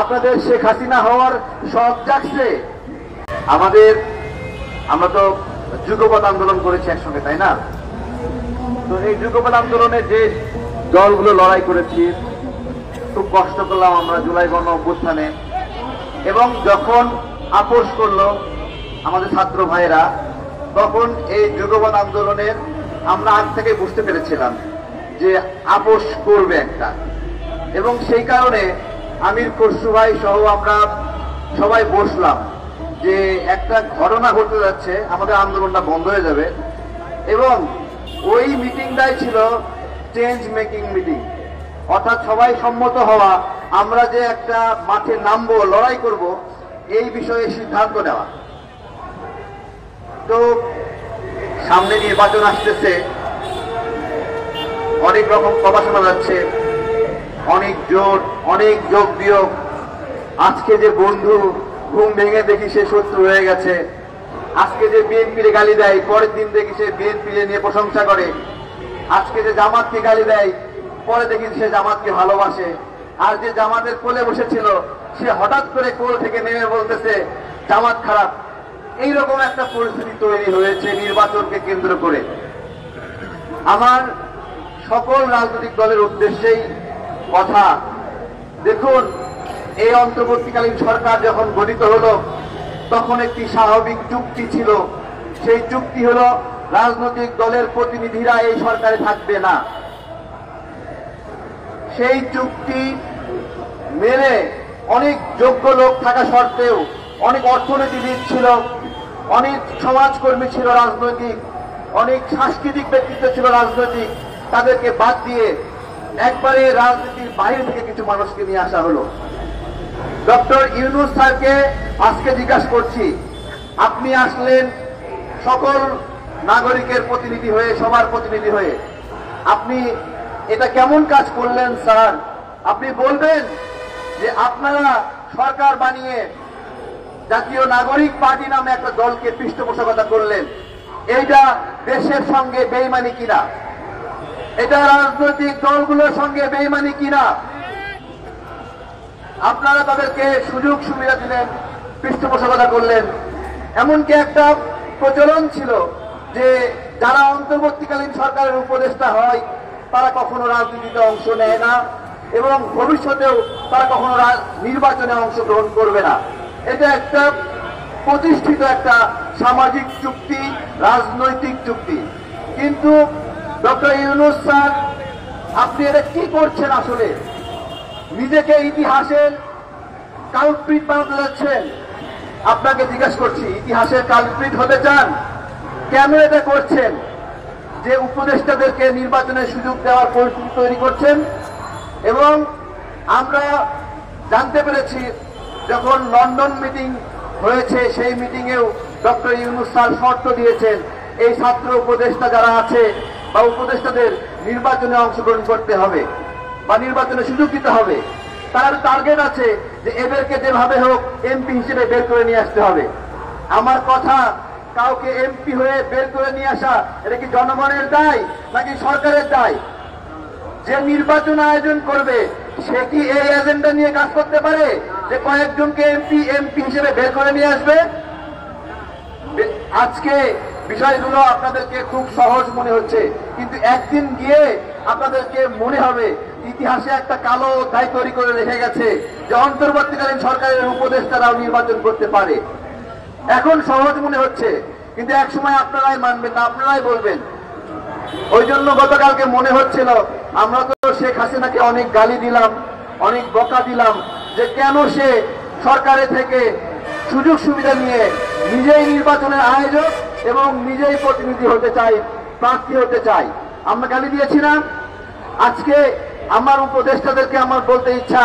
আপনাদের শেখ হাসিনা হওয়ার শখ জাগছে? আমরা তো যুগপৎ আন্দোলন করেছি একসঙ্গে, তাই না? তো এই যুগপৎ আন্দোলনে যে দলগুলো লড়াই করেছি, খুব কষ্ট করলাম আমরা জুলাই গণ অভ্যুত্থানে, এবং যখন আপোষ করলো আমাদের ছাত্র ভাইরা, তখন এই যুগপৎ আন্দোলনের আমরা আগ থেকে বুঝতে পেরেছিলাম যে আপোষ করবে একটা, এবং সেই কারণে আমির খসরু ভাই সহ আমরা সবাই বসলাম যে একটা ঘটনা ঘটতে যাচ্ছে, আমাদের আন্দোলনটা বন্ধ হয়ে যাবে। এবং ওই মিটিংটাই ছিল চেঞ্জ মেকিং মিটিং, অর্থাৎ সবাই সম্মত হওয়া, আমরা যে একটা মাঠে নামবো, লড়াই করব, এই বিষয়ে সিদ্ধান্ত নেওয়া। তো সামনে নির্বাচন আসতেছে, অনেক রকম কথা শোনা যাচ্ছে, অনেক জোট, অনেক যোগ বিয়োগ। আজকে যে বন্ধু, ঘুম ভেঙে দেখি সে শত্রু হয়ে গেছে। আজকে যে বিএনপির গালি দেয়, পরের দিন দেখি সে বিএনপি নিয়ে প্রশংসা করে। আজকে যে জামাতকে গালি দেয়, পরে দেখি সে জামাতকে ভালোবাসে। আর যে জামাতের কোলে বসেছিল, সে হঠাৎ করে কোল থেকে নেমে বলতেছে জামাত খারাপ। এইরকম একটা পরিস্থিতি তৈরি হয়েছে নির্বাচনকে কেন্দ্র করে। আমার সকল রাজনৈতিক দলের উদ্দেশ্যেই কথা, দেখুন, এই অন্তর্বর্তীকালীন সরকার যখন গঠিত হলো, তখন একটি স্বাভাবিক চুক্তি ছিল। সেই চুক্তি হলো রাজনৈতিক দলের প্রতিনিধিরা এই সরকারে থাকবে না। সেই চুক্তি মেনে অনেক যোগ্য লোক থাকা সত্ত্বেও, অনেক অর্থনীতিবিদ ছিল, অনেক সমাজকর্মী ছিল রাজনৈতিক, অনেক সাংস্কৃতিক ব্যক্তিত্ব ছিল রাজনৈতিক, তাদেরকে বাদ দিয়ে একবারে রাজনীতির বাইরে থেকে কিছু মানুষকে নিয়ে আসা হলো। ডক্টর ইউনূস স্যারকে আজকে জিজ্ঞাসা করছি, আপনি আসলেন সকল নাগরিকের প্রতিনিধি হয়ে, সবার প্রতিনিধি হয়ে, আপনি এটা কেমন কাজ করলেন স্যার? আপনি বলবেন যে আপনারা সরকার বানিয়ে জাতীয় নাগরিক পার্টি নামে একটা দলকে পৃষ্ঠপোষকতা করলেন, এইটা দেশের সঙ্গে বেইমানি কিনা? এটা রাজনৈতিক দলগুলোর সঙ্গে বেইমানি কিনা? আপনারা তাদেরকে সুযোগ সুবিধা দিলেন, পৃষ্ঠপোষকতা করলেন। এমনকি একটা প্রচলন ছিল যে যারা অন্তর্বর্তীকালীন সরকারের উপদেষ্টা হয়, তারা কখনো রাজনীতিতে অংশ নেয় না, এবং ভবিষ্যতেও তারা কখনো নির্বাচনে অংশগ্রহণ করবে না। এটা একটা প্রতিষ্ঠিত একটা সামাজিক চুক্তি, রাজনৈতিক চুক্তি। কিন্তু ডক্টর ইউনূস স্যার, আপনি এটা কি করছেন? আসলে নিজেকে ইতিহাসের কালপ্রিট বানাতে যাচ্ছেন। আপনাকে জিজ্ঞাসা করছি, ইতিহাসের কালপ্রিট হতে চান? কেন এটা করছেন? যে উপদেষ্টাদেরকে নির্বাচনের সুযোগ দেওয়ার পরিস্থিতি তৈরি করছেন। এবং আমরা জানতে পেরেছি, যখন লন্ডন মিটিং হয়েছে, সেই মিটিংয়েও ডক্টর ইউনূস স্যার শর্ত দিয়েছেন, এই ছাত্র উপদেষ্টা যারা আছে বা উপদেষ্টাদের নির্বাচনে অংশগ্রহণ করতে হবে বা নির্বাচনে সুযোগ দিতে হবে। তার টার্গেট আছে যে এদেরকে যেভাবে হোক এমপি হিসেবে বের করে নিয়ে আসতে হবে। আমার কথা, কাউকে এমপি হয়ে বের করে নিয়ে আসা, এটা কি জনগণের দায় নাকি সরকারের দায়? যে নির্বাচন আয়োজন করবে, সে কি এই এজেন্ডা নিয়ে কাজ করতে পারে যে কয়েকজনকে এমপি হিসেবে বের করে নিয়ে আসবে? আজকে বিষয়গুলো আপনাদেরকে খুব সহজ মনে হচ্ছে, কিন্তু একদিন গিয়ে আপনাদেরকে মনে হবে ইতিহাসে একটা কালো অধ্যায় তৈরি করে রেখে গেছে যে অন্তর্বর্তীকালীন সরকারের উপদেষ্টারাও নির্বাচন করতে পারে। এখন সহজ মনে হচ্ছে, কিন্তু এক সময় আপনারাই মানবেন না, আপনারাই বলবেন। ওই জন্য গতকালকে মনে হচ্ছিল, আমরা তো শেখ হাসিনাকে অনেক গালি দিলাম, অনেক বকা দিলাম, যে কেন সে সরকারের থেকে সুযোগ সুবিধা নিয়ে নিজেই নির্বাচনের আয়োজক এবং নিজেই প্রতিনিধি হতে চায়, প্রার্থী হতে চায়। আমরা গালি দিয়েছি না? আজকে আমার উপদেষ্টাদেরকে আমার বলতে ইচ্ছা,